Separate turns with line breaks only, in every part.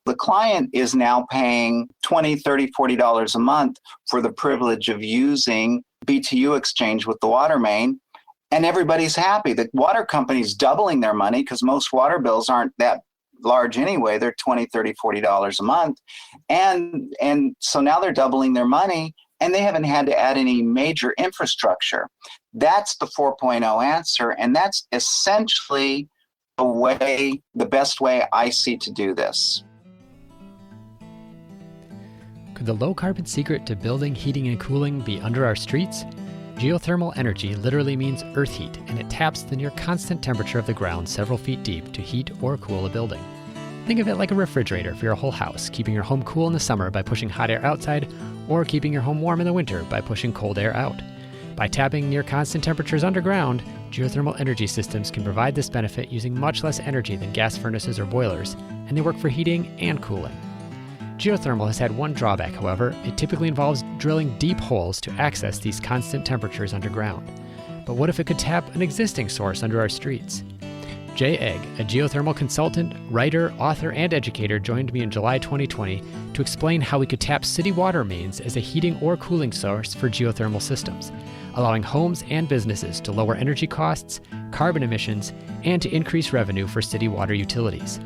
The client is now paying $20, $30, $40 a month for the privilege of using BTU exchange with the water main, and everybody's happy. The water company's doubling their money because most water bills aren't that large anyway. They're $20, $30, $40 a month. And so now they're doubling their money, and they haven't had to add any major infrastructure. That's the 4.0 answer, and that's essentially the best way I see to do this.
Could the low-carbon secret to building, heating, and cooling be under our streets? Geothermal energy literally means earth heat, and it taps the near constant temperature of the ground several feet deep to heat or cool a building. Think of it like a refrigerator for your whole house, keeping your home cool in the summer by pushing hot air outside, or keeping your home warm in the winter by pushing cold air out. By tapping near constant temperatures underground, geothermal energy systems can provide this benefit using much less energy than gas furnaces or boilers, and they work for heating and cooling. Geothermal has had one drawback, however. It typically involves drilling deep holes to access these constant temperatures underground. But what if it could tap an existing source under our streets? Jay Egg, a geothermal consultant, writer, author, and educator, joined me in July 2020 to explain how we could tap city water mains as a heating or cooling source for geothermal systems, allowing homes and businesses to lower energy costs, carbon emissions, and to increase revenue for city water utilities.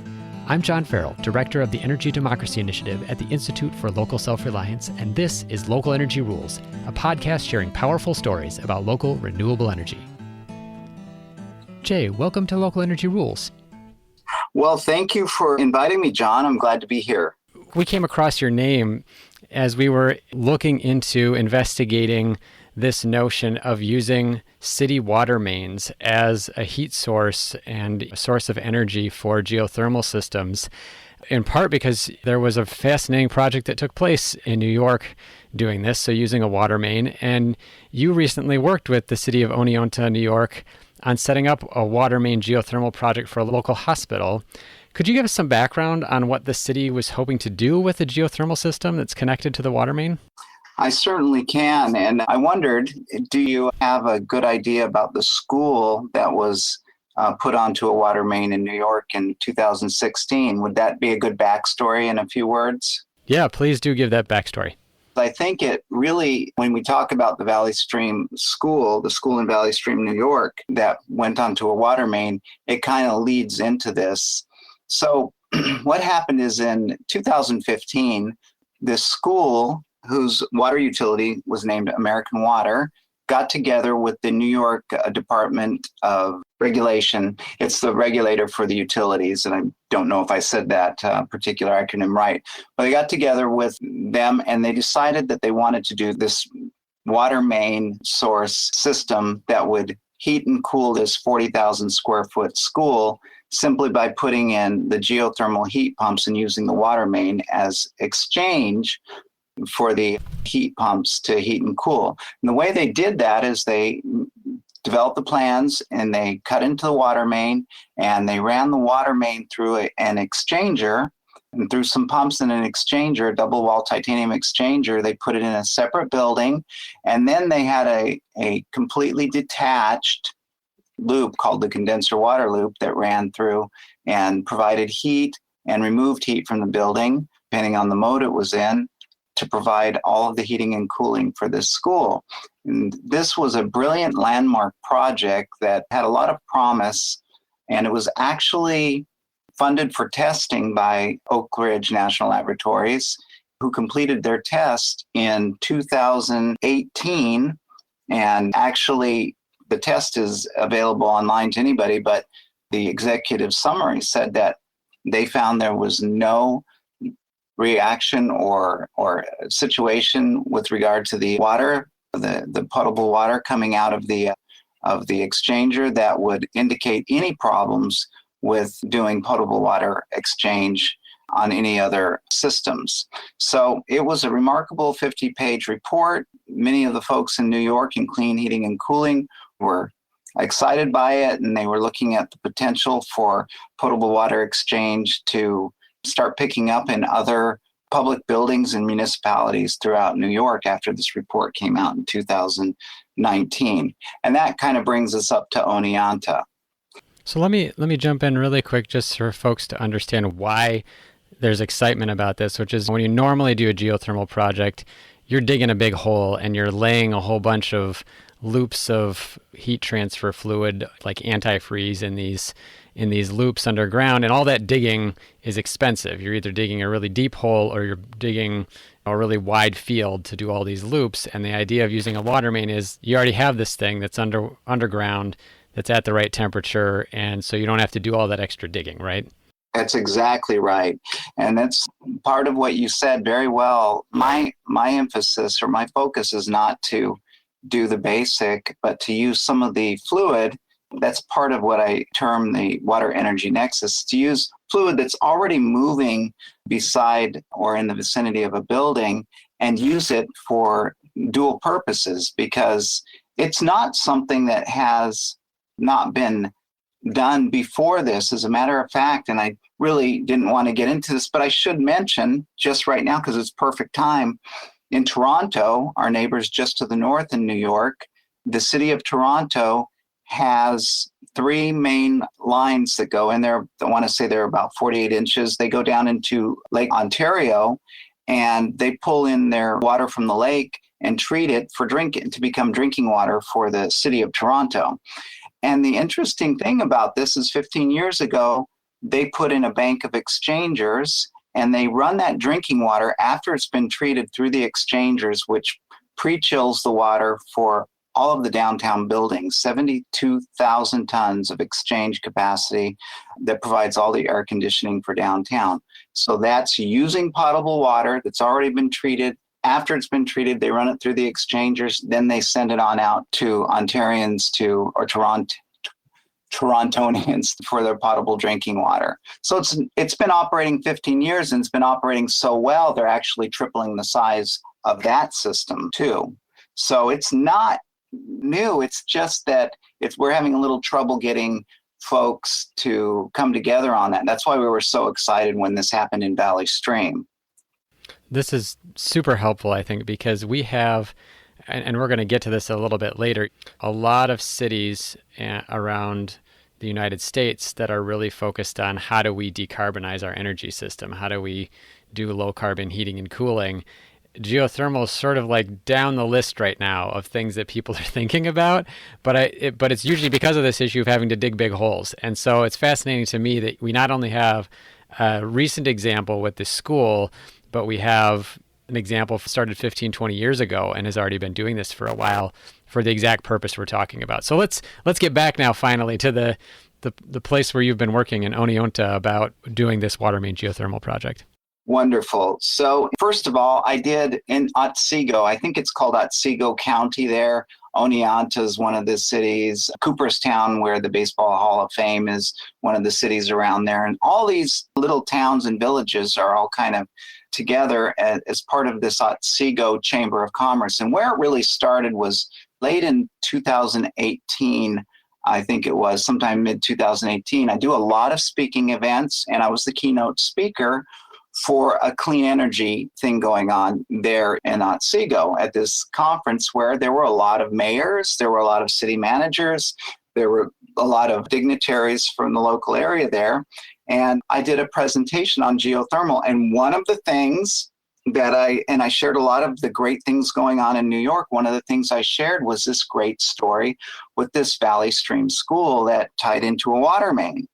I'm John Farrell, Director of the Energy Democracy Initiative at the Institute for Local Self-Reliance, and this is Local Energy Rules, a podcast sharing powerful stories about local renewable energy. Jay, welcome to Local Energy Rules.
Well, thank you for inviting me, John. I'm glad to be here.
We came across your name as we were looking into investigating this notion of using city water mains as a heat source and a source of energy for geothermal systems, in part because there was a fascinating project that took place in New York doing this, so using a water main. And you recently worked with the city of Oneonta, New York, on setting up a water main geothermal project for a local hospital. Could you give us some background on what the city was hoping to do with the geothermal system that's connected to the water main?
I certainly can. And I wondered, do you have a good idea about the school that was put onto a water main in New York in 2016? Would that be a good backstory in a few words?
Yeah, please do give that backstory.
I think it really, when we talk about the Valley Stream School, the school in Valley Stream, New York, that went onto a water main, it kind of leads into this. So what happened is in 2015, this school, whose water utility was named American Water, got together with the New York Department of Regulation. It's the regulator for the utilities, and I don't know if I said that particular acronym right, but they got together with them and they decided that they wanted to do this water main source system that would heat and cool this 40,000 square foot school simply by putting in the geothermal heat pumps and using the water main as exchange for the heat pumps to heat and cool. And the way they did that is they developed the plans and they cut into the water main and they ran the water main through an exchanger and through some pumps and an exchanger, a double wall titanium exchanger. They put it in a separate building, and then they had a completely detached loop called the condenser water loop that ran through and provided heat and removed heat from the building, depending on the mode it was in, to provide all of the heating and cooling for this school. And this was a brilliant landmark project that had a lot of promise, and it was actually funded for testing by Oak Ridge National Laboratories, who completed their test in 2018. And actually, the test is available online to anybody, but the executive summary said that they found there was no reaction or situation with regard to the water, the potable water coming out of the exchanger that would indicate any problems with doing potable water exchange on any other systems. So it was a remarkable 50-page report. Many of the folks in New York in clean heating and cooling were excited by it, and they were looking at the potential for potable water exchange to start picking up in other public buildings and municipalities throughout New York after this report came out in 2019. And that kind of brings us up to Oneonta.
So let me jump in really quick just for folks to understand why there's excitement about this, which is when you normally do a geothermal project, you're digging a big hole and you're laying a whole bunch of loops of heat transfer fluid like antifreeze in these loops underground, and all that digging is expensive. You're either digging a really deep hole or you're digging a really wide field to do all these loops. And the idea of using a water main is you already have this thing that's underground that's at the right temperature, and so you don't have to do all that extra digging, right?
That's exactly right. And that's part of what you said very well. My emphasis or my focus is not to do the basic, but to use some of the fluid. That's part of what I term the water energy nexus, to use fluid that's already moving beside or in the vicinity of a building and use it for dual purposes, because it's not something that has not been done before this. As a matter of fact, and I really didn't want to get into this, but I should mention just right now, because it's perfect time, in Toronto, our neighbors just to the north in New York, the city of Toronto has 3 main lines that go in there. I want to say they're about 48 inches. They go down into Lake Ontario, and they pull in their water from the lake and treat it for drinking, to become drinking water for the city of Toronto. And the interesting thing about this is 15 years ago, they put in a bank of exchangers, and they run that drinking water after it's been treated through the exchangers, which pre-chills the water for all of the downtown buildings, 72,000 tons of exchange capacity that provides all the air conditioning for downtown. So that's using potable water that's already been treated. After it's been treated, they run it through the exchangers, then they send it on out to Ontarians or Torontonians for their potable drinking water. So it's been operating 15 years, and it's been operating so well, they're actually tripling the size of that system too. So it's not new. It's just that we're having a little trouble getting folks to come together on that. That's why we were so excited when this happened in Valley Stream.
This is super helpful, I think, because we have, and we're going to get to this a little bit later, a lot of cities around the United States that are really focused on how do we decarbonize our energy system? How do we do low carbon heating and cooling? Geothermal is sort of like down the list right now of things that people are thinking about, but it's usually because of this issue of having to dig big holes. And so it's fascinating to me that we not only have a recent example with this school, but we have an example started 15, 20 years ago and has already been doing this for a while for the exact purpose we're talking about. So let's get back now finally to the place where you've been working in Oneonta about doing this water main geothermal project.
Wonderful. So first of all, I did in Otsego. I think it's called Otsego County there. Oneonta is one of the cities. Cooperstown, where the Baseball Hall of Fame is, one of the cities around there. And all these little towns and villages are all kind of together as part of this Otsego Chamber of Commerce. And where it really started was late in 2018. I think it was sometime mid-2018. I do a lot of speaking events, and I was the keynote speaker for a clean energy thing going on there in Otsego at this conference, where there were a lot of mayors, there were a lot of city managers, there were a lot of dignitaries from the local area there. And I did a presentation on geothermal. And one of the things that I shared a lot of the great things going on in New York. One of the things I shared was this great story with this Valley Stream school that tied into a water main.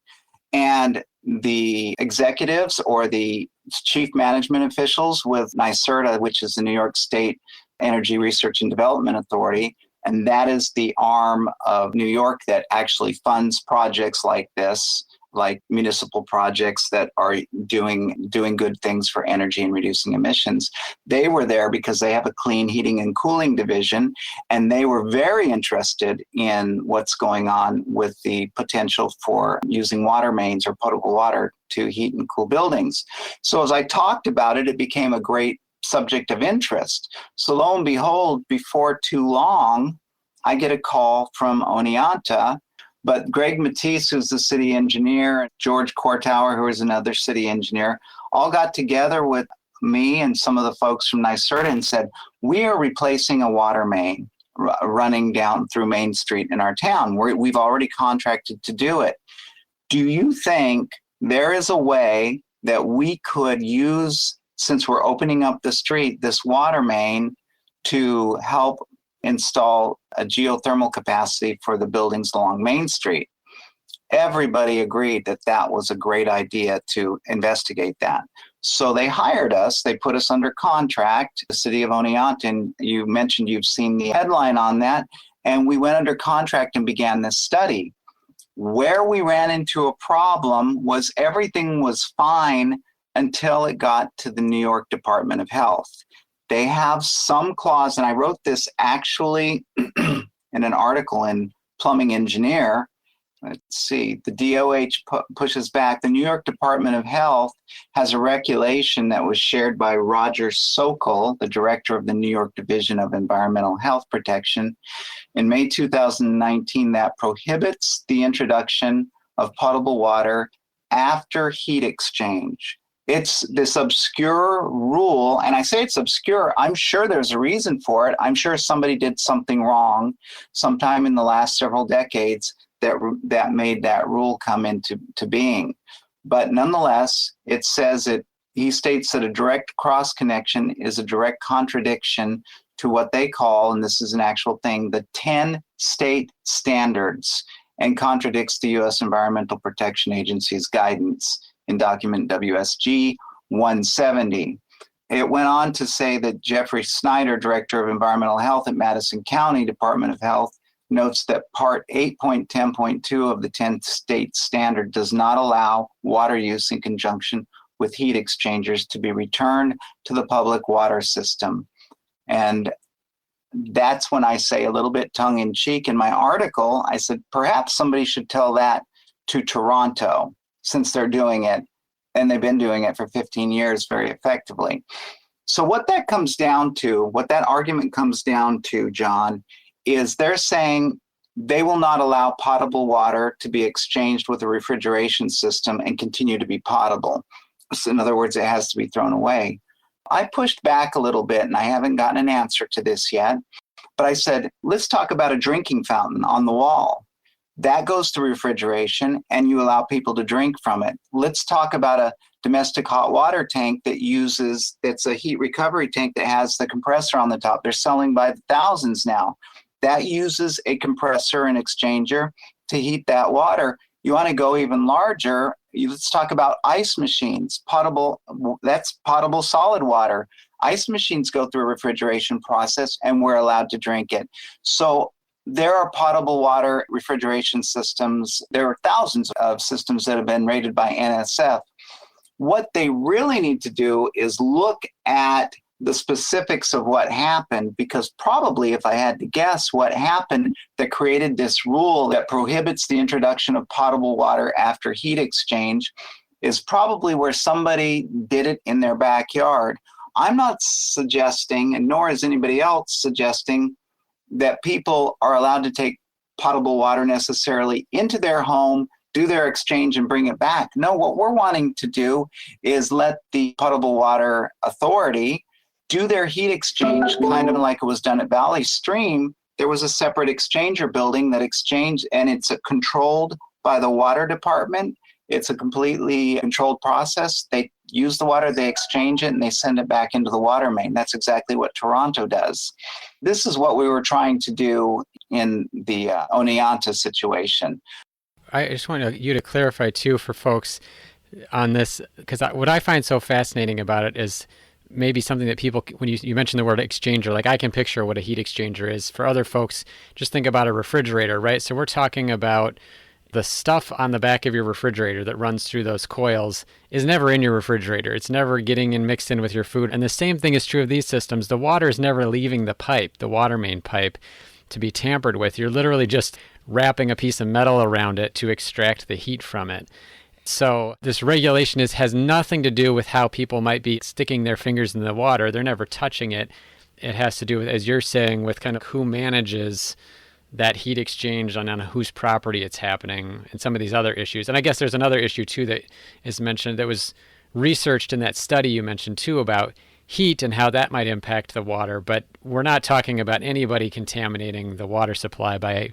And the executives or the chief management officials with NYSERDA, which is the New York State Energy Research and Development Authority, and that is the arm of New York that actually funds projects like this, like municipal projects that are doing good things for energy and reducing emissions. They were there because they have a clean heating and cooling division, and they were very interested in what's going on with the potential for using water mains or potable water to heat and cool buildings. So as I talked about it, it became a great subject of interest. So lo and behold, before too long, I get a call from Oneonta. But Greg Matisse, who's the city engineer, George Kortauer, who is another city engineer, all got together with me and some of the folks from NYSERDA and said, we are replacing a water main running down through Main Street in our town. We've already contracted to do it. Do you think there is a way that we could use, since we're opening up the street, this water main to help install a geothermal capacity for the buildings along Main Street. Everybody agreed that that was a great idea to investigate that. So they hired us, they put us under contract, the city of Oneonta, and you mentioned you've seen the headline on that, and we went under contract and began this study. Where we ran into a problem was everything was fine until it got to the New York Department of Health. They have some clause, and I wrote this actually in an article in Plumbing Engineer. Let's see, the DOH pushes back. The New York Department of Health has a regulation that was shared by Roger Sokol, the director of the New York Division of Environmental Health Protection, in May 2019 that prohibits the introduction of potable water after heat exchange. It's this obscure rule, and I say it's obscure. I'm sure there's a reason for it. I'm sure somebody did something wrong sometime in the last several decades that made that rule come into being. But nonetheless, it says he states that a direct cross connection is a direct contradiction to what they call, and this is an actual thing, the 10 state standards, and contradicts the U.S. Environmental Protection Agency's guidance in document WSG 170. It went on to say that Jeffrey Snyder, Director of Environmental Health at Madison County Department of Health, notes that Part 8.10.2 of the 10 state standard does not allow water use in conjunction with heat exchangers to be returned to the public water system. And that's when I say a little bit tongue-in-cheek in my article, I said, perhaps somebody should tell that to Toronto, since they're doing it, and they've been doing it for 15 years very effectively. So what that comes down to, what that argument comes down to, John, is they're saying they will not allow potable water to be exchanged with a refrigeration system and continue to be potable. So in other words, it has to be thrown away. I pushed back a little bit, and I haven't gotten an answer to this yet, but I said, let's talk about a drinking fountain on the wall. That goes through refrigeration, and you allow people to drink from it. Let's talk about a domestic hot water tank it's a heat recovery tank that has the compressor on the top. They're selling by the thousands now. That uses a compressor and exchanger to heat that water. You want to go even larger, let's talk about ice machines. That's potable solid water. Ice machines go through a refrigeration process, and we're allowed to drink it. So there are potable water refrigeration systems. There are thousands of systems that have been rated by NSF. What they really need to do is look at the specifics of what happened, because probably, if I had to guess, what happened that created this rule that prohibits the introduction of potable water after heat exchange is probably where somebody did it in their backyard. I'm not suggesting, and nor is anybody else suggesting, that people are allowed to take potable water necessarily into their home, do their exchange, and bring it back. No, what we're wanting to do is let the Potable Water Authority do their heat exchange, kind of like it was done at Valley Stream. There was a separate exchanger building that exchanged, and it's controlled by the water department. It's a completely controlled process. They use the water, they exchange it, and they send it back into the water main. That's exactly what Toronto does. This is what we were trying to do in the Oneonta situation.
I just want you to clarify, too, for folks on this, because what I find so fascinating about it is maybe something that people, when you mention the word exchanger, like I can picture what a heat exchanger is. For other folks, just think about a refrigerator, right? So we're talking about the stuff on the back of your refrigerator that runs through those coils is never in your refrigerator. It's never getting and mixed in with your food. And the same thing is true of these systems. The water is never leaving the pipe, the water main pipe, to be tampered with. You're literally just wrapping a piece of metal around it to extract the heat from it. So this regulation has nothing to do with how people might be sticking their fingers in the water. They're never touching it. It has to do with, as you're saying, with kind of who manages that heat exchange on whose property it's happening and some of these other issues. And I guess there's another issue too that is mentioned that was researched in that study you mentioned too about heat and how that might impact the water. But we're not talking about anybody contaminating the water supply by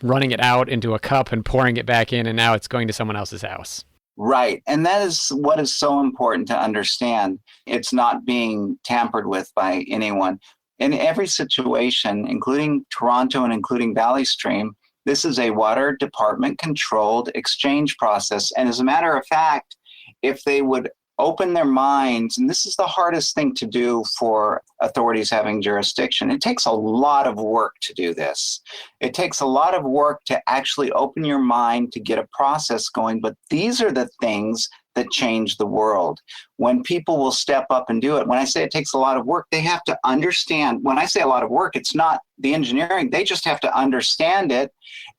running it out into a cup and pouring it back in, and now it's going to someone else's house.
Right. And that is what is so important to understand. It's not being tampered with by anyone. In every situation, including Toronto and including Valley Stream, this is a water department controlled exchange process. And as a matter of fact, if they would open their minds, and this is the hardest thing to do for authorities having jurisdiction, it takes a lot of work to do this. It takes a lot of work to actually open your mind to get a process going, but these are the things that change the world. When people will step up and do it, when I say it takes a lot of work, they have to understand. When I say a lot of work, it's not the engineering, they just have to understand it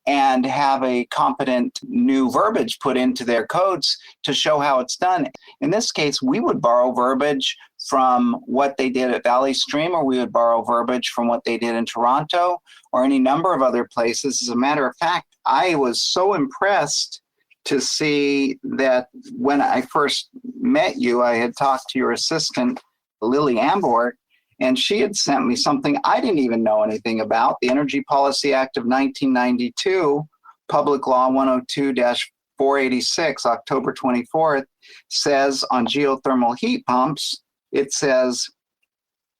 and have a competent new verbiage put into their codes to show how it's done. In this case, we would borrow verbiage from what they did at Valley Stream, or we would borrow verbiage from what they did in Toronto or any number of other places. As a matter of fact, I was so impressed to see that when I first met you, I had talked to your assistant, Lily Ambort, and she had sent me something I didn't even know anything about. The Energy Policy Act of 1992, Public Law 102-486, October 24th, says on geothermal heat pumps, it says,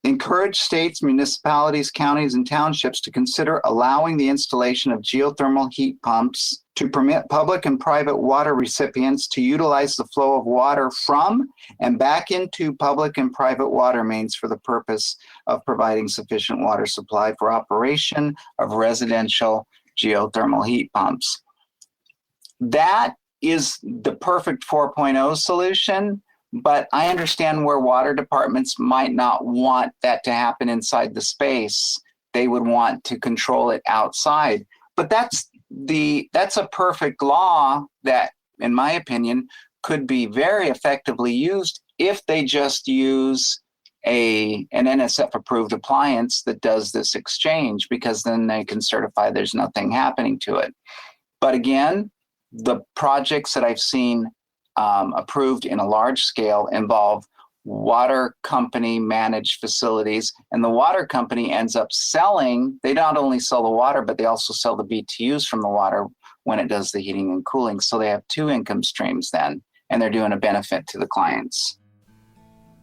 encourage states, municipalities, counties, and townships to consider allowing the installation of geothermal heat pumps to permit public and private water recipients to utilize the flow of water from and back into public and private water mains for the purpose of providing sufficient water supply for operation of residential geothermal heat pumps. That is the perfect 4.0 solution. But I understand where water departments might not want that to happen inside the space. They would want to control it outside. But that's a perfect law that, in my opinion, could be very effectively used if they just use an NSF-approved appliance that does this exchange, because then they can certify there's nothing happening to it. But again, the projects that I've seen approved in a large scale involve water company managed facilities, and the water company ends up selling. They not only sell the water, but they also sell the BTUs from the water when it does the heating and cooling. So they have two income streams then, and they're doing a benefit to the clients.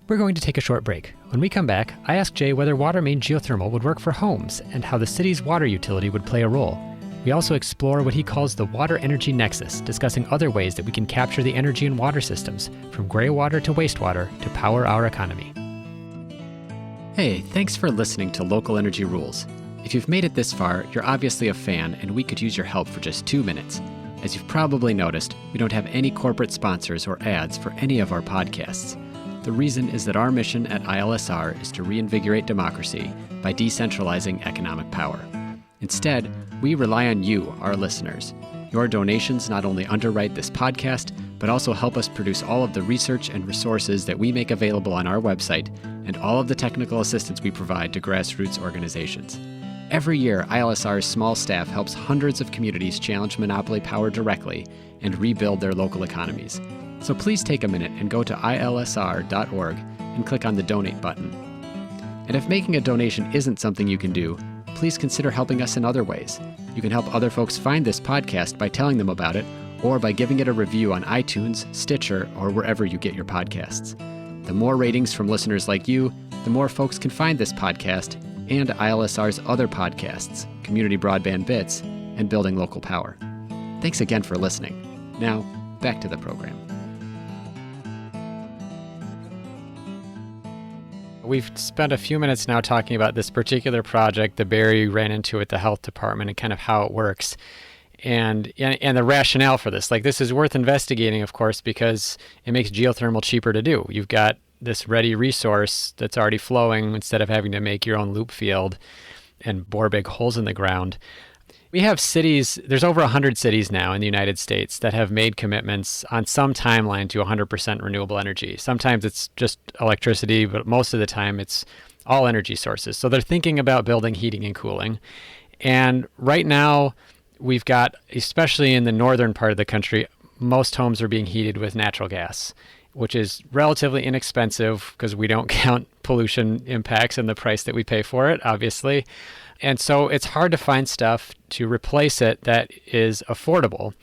We're going to take a short break. When we come back, I ask Jay whether water main geothermal would work for homes and how the city's water utility would play a role. We also explore what he calls the water energy nexus, discussing other ways that we can capture the energy in water systems, from gray water to wastewater, to power our economy. Hey, thanks for listening to Local Energy Rules. If you've made it this far, you're obviously a fan, and we could use your help for just 2 minutes. As you've probably noticed, we don't have any corporate sponsors or ads for any of our podcasts. The reason is that our mission at ILSR is to reinvigorate democracy by decentralizing economic power. Instead, we rely on you, our listeners. Your donations not only underwrite this podcast, but also help us produce all of the research and resources that we make available on our website, and all of the technical assistance we provide to grassroots organizations. Every year, ILSR's small staff helps hundreds of communities challenge monopoly power directly and rebuild their local economies. So please take a minute and go to ilsr.org and click on the donate button. And if making a donation isn't something you can do, please consider helping us in other ways. You can help other folks find this podcast by telling them about it, or by giving it a review on iTunes, Stitcher, or wherever you get your podcasts. The more ratings from listeners like you, the more folks can find this podcast and ILSR's other podcasts, Community Broadband Bits, and Building Local Power. Thanks again for listening. Now, back to the program. We've spent a few minutes now talking about this particular project, the barrier you ran into at the health department, and kind of how it works, and the rationale for this. Like, this is worth investigating, of course, because it makes geothermal cheaper to do. You've got this ready resource that's already flowing instead of having to make your own loop field and bore big holes in the ground. We have cities, there's over 100 cities now in the United States that have made commitments on some timeline to 100% renewable energy. Sometimes it's just electricity, but most of the time it's all energy sources. So they're thinking about building heating and cooling. And right now we've got, especially in the northern part of the country, most homes are being heated with natural gas, which is relatively inexpensive because we don't count pollution impacts in the price that we pay for it, obviously. And so it's hard to find stuff to replace it that is affordable.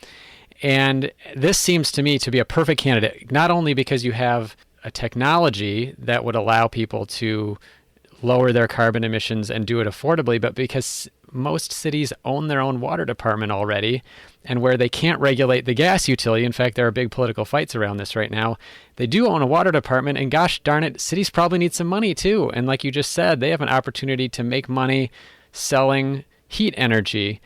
And this seems to me to be a perfect candidate, not only because you have a technology that would allow people to lower their carbon emissions and do it affordably, but because most cities own their own water department already, and where they can't regulate the gas utility, in fact, there are big political fights around this right now, they do own a water department, and gosh darn it, cities probably need some money too. And like you just said, they have an opportunity to make money selling heat energy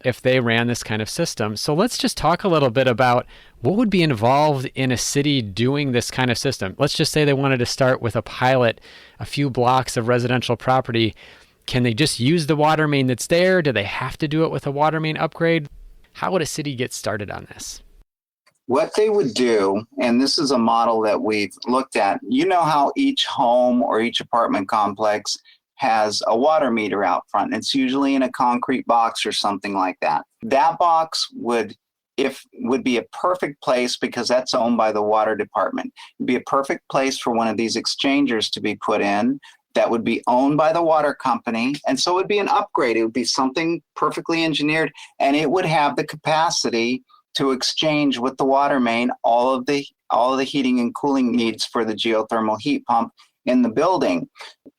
if they ran this kind of system. So let's just talk a little bit about what would be involved in a city doing this kind of system. Let's just say they wanted to start with a pilot, a few blocks of residential property. Can they just use the water main that's there? Do they have to do it with a water main upgrade? How would a city get started on this?
What they would do, and this is a model that we've looked at, you know how each home or each apartment complex has a water meter out front. It's usually in a concrete box or something like that. That box would be a perfect place, because that's owned by the water department. It'd be a perfect place for one of these exchangers to be put in that would be owned by the water company. And so it would be an upgrade. It would be something perfectly engineered, and it would have the capacity to exchange with the water main all of the heating and cooling needs for the geothermal heat pump in the building.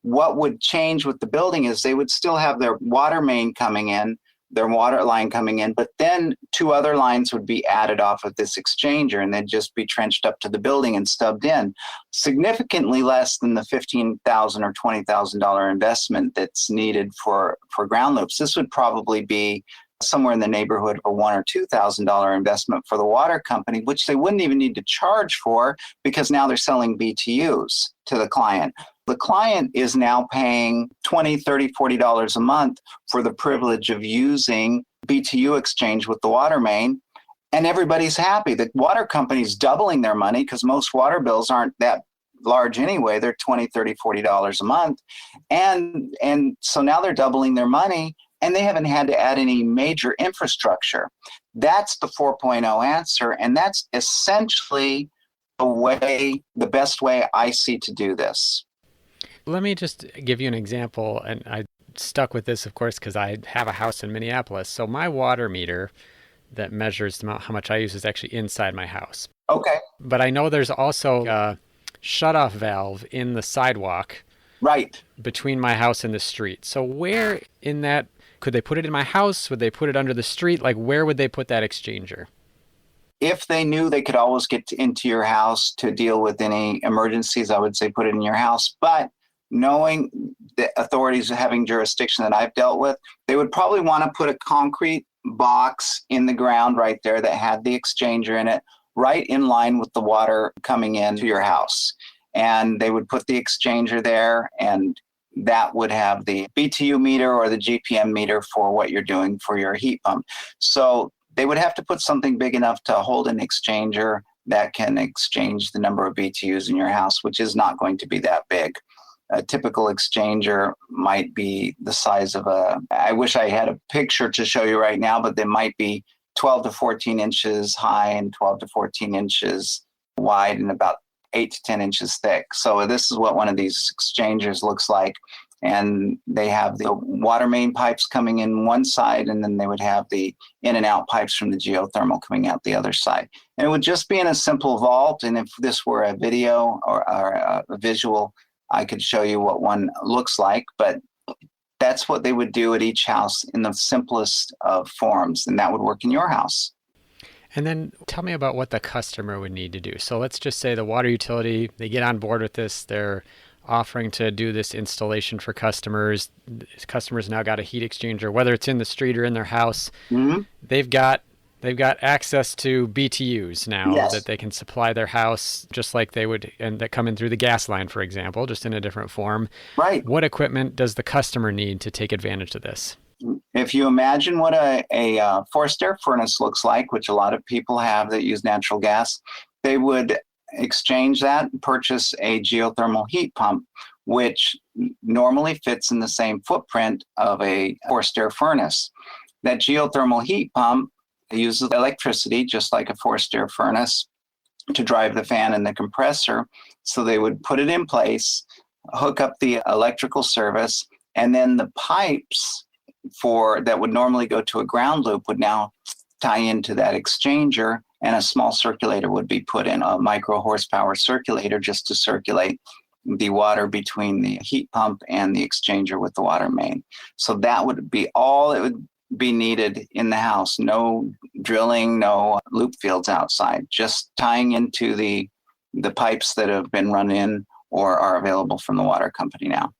What would change with the building is they would still have their water main coming in, their water line coming in, but then two other lines would be added off of this exchanger, and they'd just be trenched up to the building and stubbed in. Significantly less than the $15,000 or $20,000 investment that's needed for ground loops. This would probably be somewhere in the neighborhood of a $1,000 or $2,000 investment for the water company, which they wouldn't even need to charge for, because now they're selling BTUs to the client. The client is now paying $20, $30, $40 a month for the privilege of using BTU exchange with the water main, and everybody's happy. The water company's doubling their money, because most water bills aren't that large anyway. They're $20, $30, $40 a month. And so now they're doubling their money, and they haven't had to add any major infrastructure. That's the 4.0 answer, and that's essentially the best way I see to do this.
Let me just give you an example, and I stuck with this, of course, because I have a house in Minneapolis. So my water meter that measures how much I use is actually inside my house.
Okay.
But I know there's also a shutoff valve in the sidewalk,
right,
between my house and the street. So where in that, could they put it in my house? Would they put it under the street? Like, where would they put that exchanger?
If they knew they could always get into your house to deal with any emergencies, I would say put it in your house. But knowing the authorities having jurisdiction that I've dealt with, they would probably want to put a concrete box in the ground right there that had the exchanger in it, right in line with the water coming into your house. And they would put the exchanger there, and that would have the BTU meter or the GPM meter for what you're doing for your heat pump. So they would have to put something big enough to hold an exchanger that can exchange the number of BTUs in your house, which is not going to be that big. A typical exchanger might be the size of I wish I had a picture to show you right now, but they might be 12 to 14 inches high and 12 to 14 inches wide and about 8 to 10 inches thick. So this is what one of these exchangers looks like. And they have the water main pipes coming in one side, and then they would have the in and out pipes from the geothermal coming out the other side. And it would just be in a simple vault. And if this were a video or a visual, I could show you what one looks like, but that's what they would do at each house in the simplest of forms, and that would work in your house.
And then tell me about what the customer would need to do. So let's just say the water utility, they get on board with this, they're offering to do this installation for customers. Customers now got a heat exchanger, whether it's in the street or in their house. Mm-hmm. They've got access to BTUs now. Yes. That they can supply their house just like they would, and that come in through the gas line, for example, just in a different form.
Right.
What equipment does the customer need to take advantage of this?
If you imagine what a forced air furnace looks like, which a lot of people have that use natural gas, they would exchange that and purchase a geothermal heat pump, which normally fits in the same footprint of a forced air furnace. That geothermal heat pump uses electricity, just like a forced air furnace, to drive the fan and the compressor. So they would put it in place, hook up the electrical service, and then the pipes that would normally go to a ground loop would now tie into that exchanger, and a small circulator would be put in, a micro horsepower circulator, just to circulate the water between the heat pump and the exchanger with the water main. So that would be all it would be needed in the house. No drilling, no loop fields outside, just tying into the pipes that have been run in or are available from the water company now.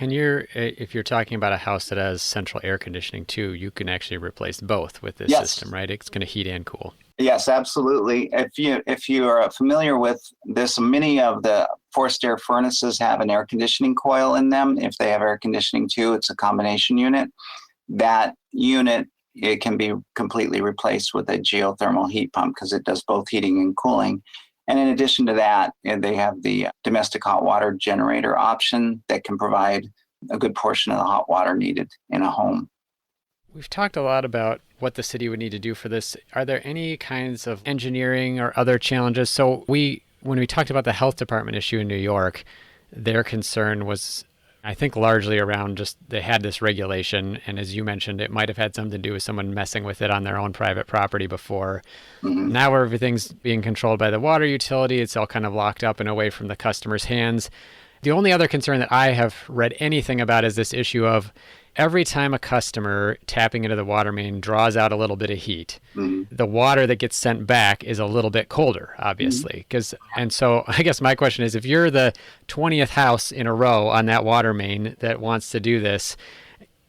And if you're talking about a house that has central air conditioning too, you can actually replace both with this system, right? It's going to heat and cool.
Yes, absolutely. If you are familiar with this, many of the forced air furnaces have an air conditioning coil in them. If they have air conditioning too, it's a combination unit. That unit, it can be completely replaced with a geothermal heat pump because it does both heating and cooling. And in addition to that, they have the domestic hot water generator option that can provide a good portion of the hot water needed in a home.
We've talked a lot about what the city would need to do for this. Are there any kinds of engineering or other challenges? So when we talked about the health department issue in New York, their concern was, I think, largely around just they had this regulation. And as you mentioned, it might have had something to do with someone messing with it on their own private property before. Mm-hmm. Now everything's being controlled by the water utility. It's all kind of locked up and away from the customer's hands. The only other concern that I have read anything about is this issue of every time a customer tapping into the water main draws out a little bit of heat, the water that gets sent back is a little bit colder, obviously. And so I guess my question is, if you're the 20th house in a row on that water main that wants to do this,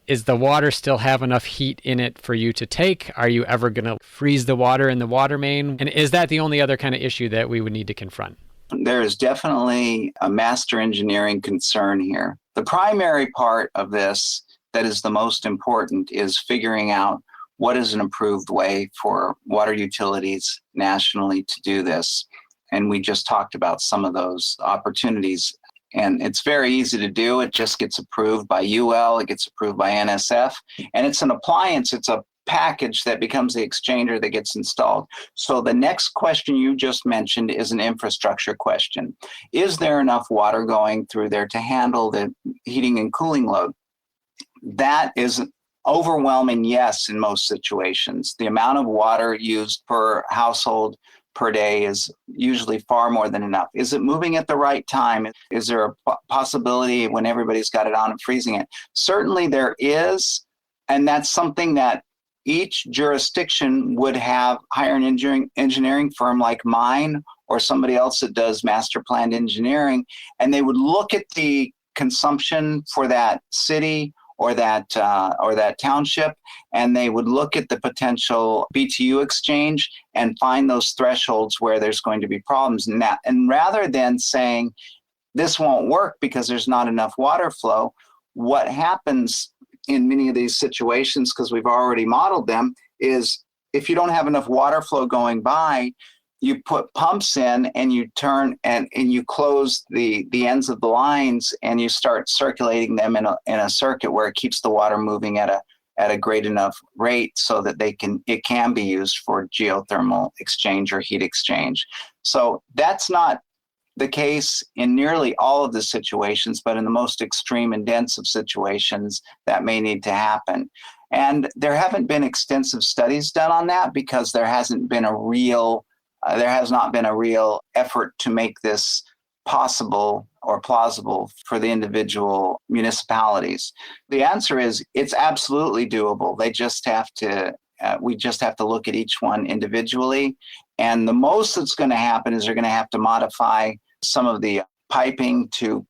is the water still have enough heat in it for you to take? Are you ever going to freeze the water in the water main? And is that the only other kind of issue that we would need to confront?
There is definitely a master engineering concern here. The primary part of this that is the most important is figuring out what is an approved way for water utilities nationally to do this. And we just talked about some of those opportunities. And it's very easy to do. It just gets approved by UL, it gets approved by NSF, and it's an appliance, it's a package that becomes the exchanger that gets installed. So the next question you just mentioned is an infrastructure question. Is there enough water going through there to handle the heating and cooling load? That is an overwhelming yes in most situations. The amount of water used per household per day is usually far more than enough. Is it moving at the right time? Is there a possibility when everybody's got it on of freezing it? Certainly there is, and that's something that each jurisdiction would hire an engineering firm like mine or somebody else that does master planned engineering, and they would look at the consumption for that city or that township, and they would look at the potential BTU exchange and find those thresholds where there's going to be problems. And rather than saying this won't work because there's not enough water flow, what happens in many of these situations, because we've already modeled them, is if you don't have enough water flow going by, you put pumps in and you turn and you close the ends of the lines and you start circulating them in a circuit where it keeps the water moving at a great enough rate so that it can be used for geothermal exchange or heat exchange. So that's not the case in nearly all of the situations, but in the most extreme and dense of situations, that may need to happen. And there haven't been extensive studies done on that because there has not been a real effort to make this possible or plausible for the individual municipalities. The answer is it's absolutely doable. We just have to look at each one individually. And the most that's going to happen is they're going to have to modify some of the piping to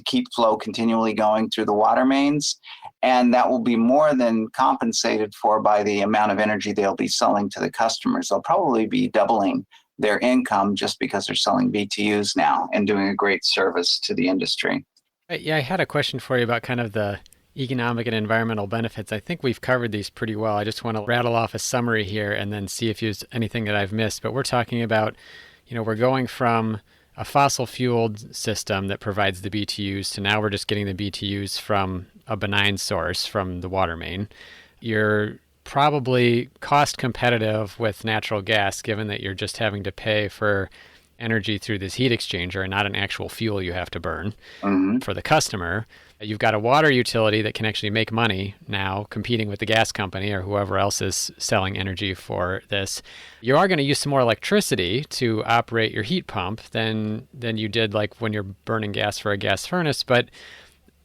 keep flow continually going through the water mains. And that will be more than compensated for by the amount of energy they'll be selling to the customers. They'll probably be doubling their income just because they're selling BTUs now and doing a great service to the industry.
Yeah, I had a question for you about kind of the economic and environmental benefits. I think we've covered these pretty well. I just want to rattle off a summary here and then see if there's anything that I've missed. But we're talking about, we're going from a fossil-fueled system that provides the BTUs to now we're just getting the BTUs from a benign source from the water main. You're probably cost competitive with natural gas, given that you're just having to pay for energy through this heat exchanger and not an actual fuel you have to burn
Hmm.
for the customer. You've got a water utility that can actually make money now competing with the gas company or whoever else is selling energy for this. You are going to use some more electricity to operate your heat pump than you did like when you're burning gas for a gas furnace, but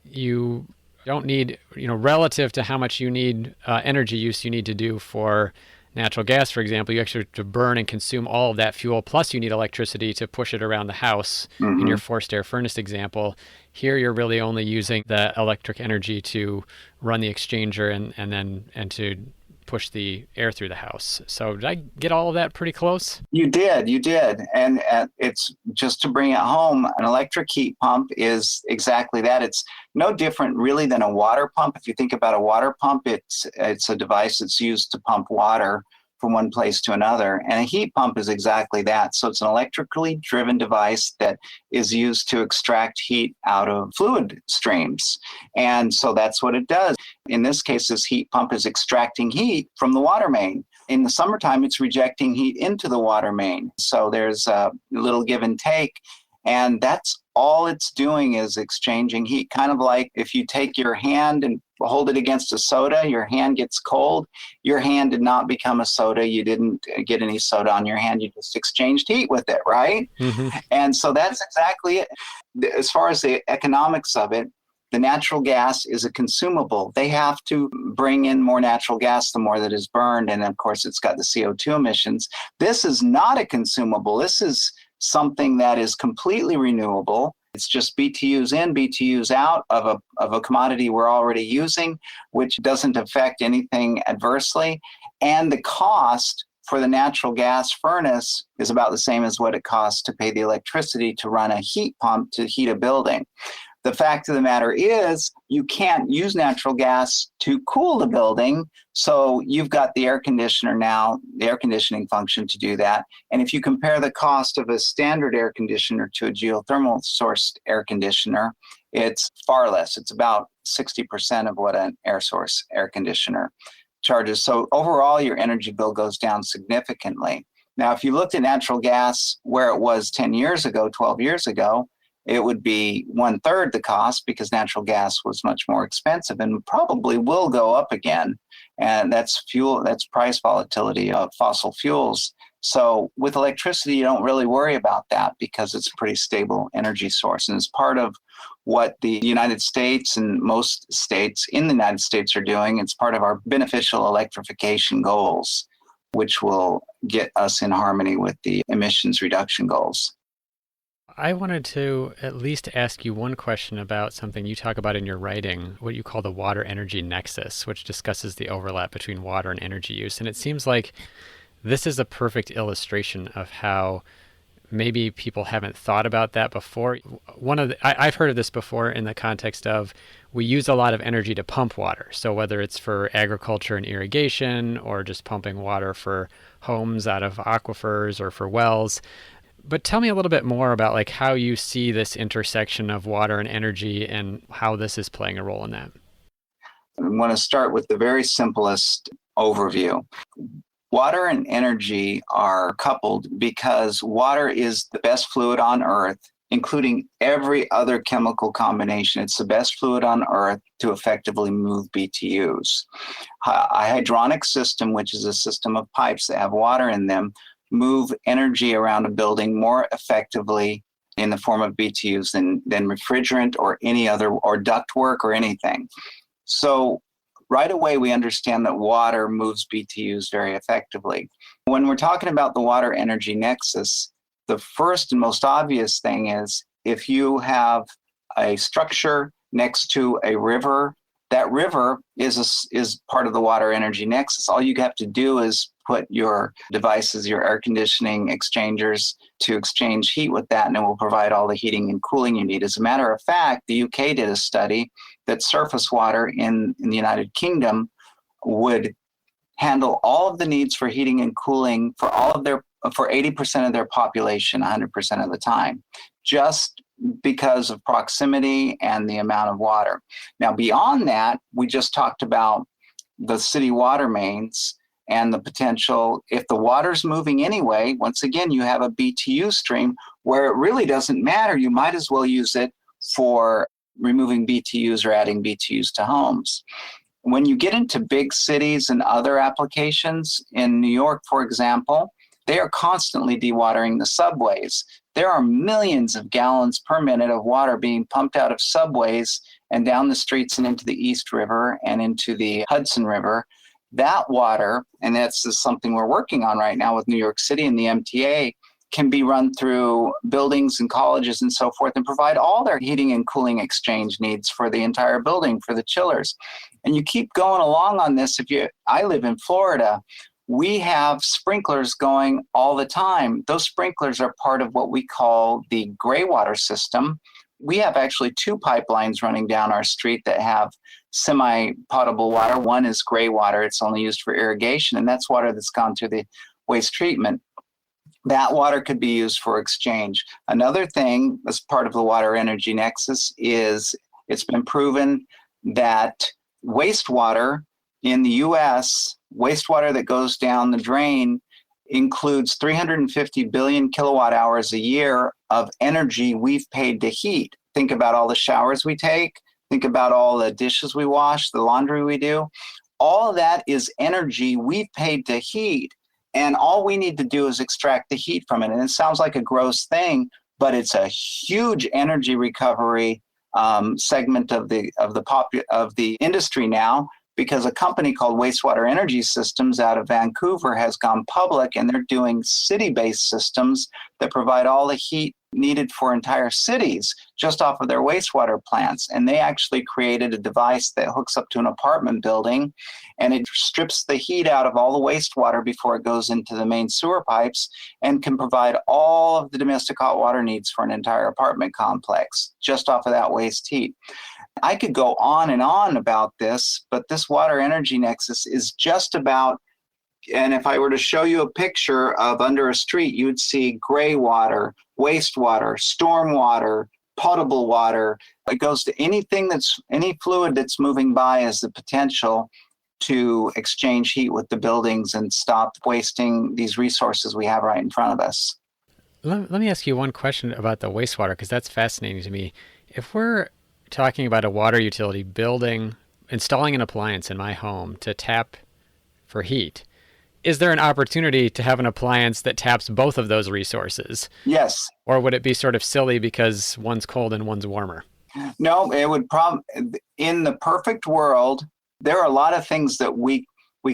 you don't need, relative to how much you need energy use you need to do for natural gas, for example, you actually have to burn and consume all of that fuel, plus you need electricity to push it around the house in your forced air furnace example. Here, you're really only using the electric energy to run the exchanger and to push the air through the house. So did I get all of that pretty close?
You did. And it's just to bring it home, an electric heat pump is exactly that. It's no different really than a water pump. If you think about a water pump, it's a device that's used to pump water from one place to another. And a heat pump is exactly that. So it's an electrically driven device that is used to extract heat out of fluid streams. And so that's what it does. In this case, this heat pump is extracting heat from the water main. In the summertime, it's rejecting heat into the water main. So there's a little give and take. And that's all it's doing is exchanging heat. Kind of like if you take your hand and hold it against a soda, your hand gets cold. Your hand did not become a soda. You didn't get any soda on your hand. You just exchanged heat with it, right?
Mm-hmm.
And so that's exactly it. As far as the economics of it, the natural gas is a consumable. They have to bring in more natural gas the more that is burned. And of course, it's got the CO2 emissions. This is not a consumable. This is something that is completely renewable. It's just BTUs in, BTUs out of a commodity we're already using, which doesn't affect anything adversely. And the cost for the natural gas furnace is about the same as what it costs to pay the electricity to run a heat pump to heat a building. The fact of the matter is you can't use natural gas to cool the building. So you've got the air conditioner now, the air conditioning function to do that. And if you compare the cost of a standard air conditioner to a geothermal sourced air conditioner, it's far less. It's about 60% of what an air source air conditioner charges. So overall, your energy bill goes down significantly. Now, if you looked at natural gas where it was 10 years ago, 12 years ago, it would be 1/3 the cost because natural gas was much more expensive and probably will go up again. And that's price volatility of fossil fuels. So with electricity, you don't really worry about that because it's a pretty stable energy source. And it's part of what the United States and most states in the United States are doing. It's part of our beneficial electrification goals, which will get us in harmony with the emissions reduction goals.
I wanted to at least ask you one question about something you talk about in your writing, what you call the water energy nexus, which discusses the overlap between water and energy use. And it seems like this is a perfect illustration of how maybe people haven't thought about that before. I've heard of this before in the context of we use a lot of energy to pump water. So whether it's for agriculture and irrigation or just pumping water for homes out of aquifers or for wells. But tell me a little bit more about like how you see this intersection of water and energy and how this is playing a role in that.
I want to start with the very simplest overview. Water and energy are coupled because water is the best fluid on Earth, including every other chemical combination. It's the best fluid on Earth to effectively move BTUs. A hydronic system, which is a system of pipes that have water in them, move energy around a building more effectively in the form of BTUs than refrigerant or any other, or ductwork or anything. So right away, we understand that water moves BTUs very effectively. When we're talking about the water energy nexus, the first and most obvious thing is if you have a structure next to a river, that river is part of the water energy nexus. All you have to do is put your devices, your air conditioning exchangers to exchange heat with that, and it will provide all the heating and cooling you need. As a matter of fact, the UK did a study that surface water in the United Kingdom would handle all of the needs for heating and cooling for 80% of their population 100% of the time, just because of proximity and the amount of water. Now, beyond that, we just talked about the city water mains and the potential, if the water's moving anyway, once again, you have a BTU stream. where it really doesn't matter. You might as well use it for removing BTUs or adding BTUs to homes. When you get into big cities and other applications, in New York, for example, they are constantly dewatering the subways. There are millions of gallons per minute of water being pumped out of subways and down the streets and into the East River and into the Hudson River. That water, and that's something we're working on right now with New York City and the MTA, can be run through buildings and colleges and so forth and provide all their heating and cooling exchange needs for the entire building, for the chillers. And you keep going along on this. I live in Florida. We have sprinklers going all the time. Those sprinklers are part of what we call the gray water system. We have actually 2 pipelines running down our street that have semi-potable water. One is gray water. It's only used for irrigation, and that's water that's gone through the waste treatment. That water could be used for exchange. Another thing as part of the water energy nexus is it's been proven that wastewater in the US, wastewater that goes down the drain, includes 350 billion kilowatt hours a year of energy we've paid to heat. Think about all the showers we take. Think about all the dishes we wash, the laundry we do. All of that is energy we've paid to heat. And all we need to do is extract the heat from it. And it sounds like a gross thing, but it's a huge energy recovery segment of the industry now, because a company called Wastewater Energy Systems out of Vancouver has gone public, and they're doing city-based systems that provide all the heat needed for entire cities just off of their wastewater plants. And they actually created a device that hooks up to an apartment building, and it strips the heat out of all the wastewater before it goes into the main sewer pipes, and can provide all of the domestic hot water needs for an entire apartment complex just off of that waste heat. I could go on and on about this, but this water energy nexus is just about, and if I were to show you a picture of under a street, you would see gray water, wastewater, storm water, potable water. It goes to any fluid that's moving by as the potential to exchange heat with the buildings and stop wasting these resources we have right in front of us.
Let me ask you one question about the wastewater, because that's fascinating to me. If we're talking about a water utility installing an appliance in my home to tap for heat, is there an opportunity to have an appliance that taps both of those resources?
Yes.
Or would it be sort of silly because one's cold and one's warmer?
No, it would in the perfect world, there are a lot of things that we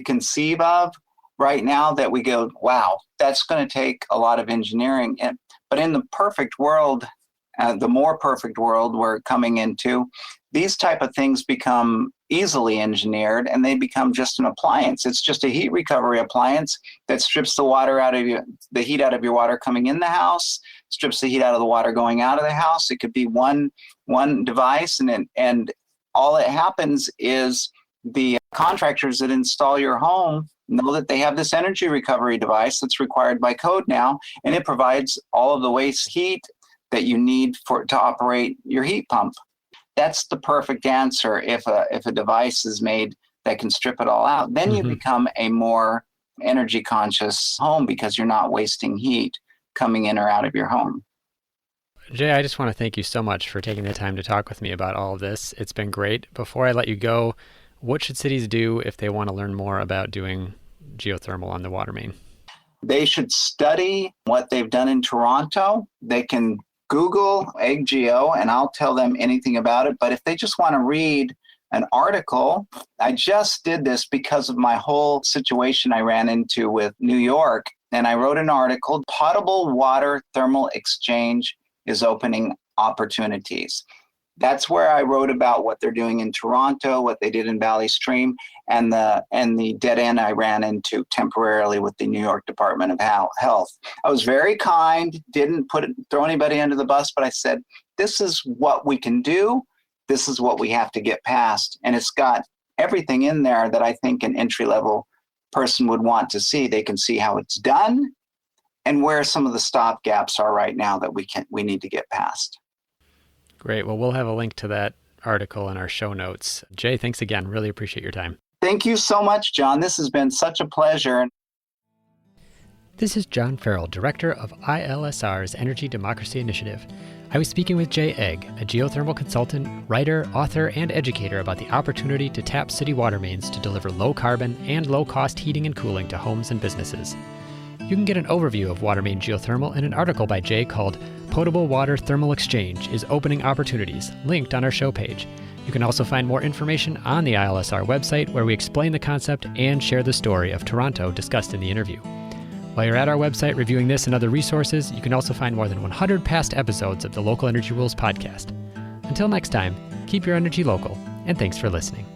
conceive of right now that we go, wow, that's going to take a lot of engineering. But in the perfect world, the more perfect world we're coming into, these type of things become easily engineered, and they become just an appliance. It's just a heat recovery appliance that strips the heat out of your water coming in the house, strips the heat out of the water going out of the house. It could be one device, and all that happens is the contractors that install your home know that they have this energy recovery device that's required by code now, and it provides all of the waste heat that you need to operate your heat pump. That's the perfect answer if a device is made that can strip it all out. Then you become a more energy conscious home because you're not wasting heat coming in or out of your home.
Jay, I just want to thank you so much for taking the time to talk with me about all of this. It's been great. Before I let you go, what should cities do if they want to learn more about doing geothermal on the water main?
They should study what they've done in Toronto. They can Google EggGeo, and I'll tell them anything about it. But if they just want to read an article, I just did this because of my whole situation I ran into with New York. And I wrote an article, Potable Water Thermal Exchange is Opening Opportunities. That's where I wrote about what they're doing in Toronto, what they did in Valley Stream, and the dead end I ran into temporarily with the New York Department of Health. I was very kind, didn't throw anybody under the bus, but I said, this is what we can do. This is what we have to get past. And it's got everything in there that I think an entry-level person would want to see. They can see how it's done and where some of the stop gaps are right now that we need to get past.
Great. Well, we'll have a link to that article in our show notes. Jay, thanks again. Really appreciate your time.
Thank you so much, John. This has been such a pleasure.
This is John Farrell, Director of ILSR's Energy Democracy Initiative. I was speaking with Jay Egg, a geothermal consultant, writer, author, and educator about the opportunity to tap city water mains to deliver low-carbon and low-cost heating and cooling to homes and businesses. You can get an overview of water main geothermal in an article by Jay called Potable Water Thermal Exchange is Opening Opportunities, linked on our show page. You can also find more information on the ILSR website where we explain the concept and share the story of Toronto discussed in the interview. While you're at our website reviewing this and other resources, you can also find more than 100 past episodes of the Local Energy Rules podcast. Until next time, keep your energy local, and thanks for listening.